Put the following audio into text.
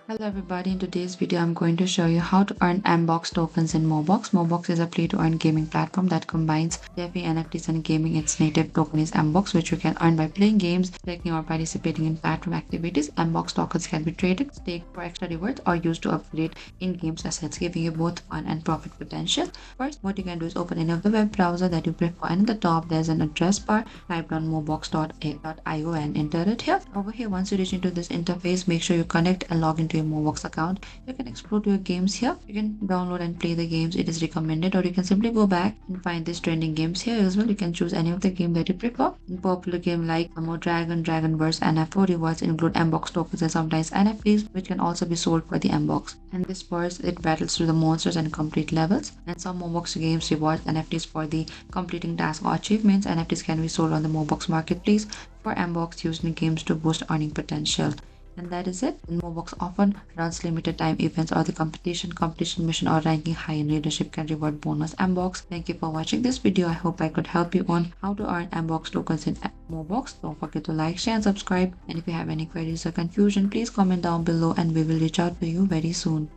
Hello everybody, in today's video I'm going to show you how to earn MBOX tokens in MOBOX. MOBOX is a play-to-earn gaming platform that combines DeFi, NFTs and gaming. Its native token is MBOX, which you can earn by playing games, clicking or participating in platform activities. MBOX tokens can be traded, staked for extra rewards or used to upgrade in-game assets, giving you both fun and profit potential. First, what you can do is open any of the web browser that you prefer, and at the top there's an address bar. Type down mobox.io and enter it here. Over here, once you reach into this interface, make sure you connect and log into your MOBOX account. You can explore your games here. You can download and play the games. It is recommended, or you can simply go back and find these trending games here as well. You can choose any of the game that you prefer. In popular game like Dragon Burst, and F4 rewards include MBOX tokens and sometimes NFTs, which can also be sold for the MBOX. And this burst, it battles through the monsters and complete levels. And some MOBOX games reward NFTs for the completing tasks or achievements. NFTs can be sold on the MOBOX marketplace for MBOX used in games to boost earning potential. And that is it. MOBOX often runs limited time events or the competition mission or ranking high in leadership can reward bonus MBOX. Thank you for watching this video. I hope I could help you on how to earn MBOX tokens in MOBOX. Don't forget to like, share and subscribe. And if you have any queries or confusion, please comment down below and we will reach out to you very soon.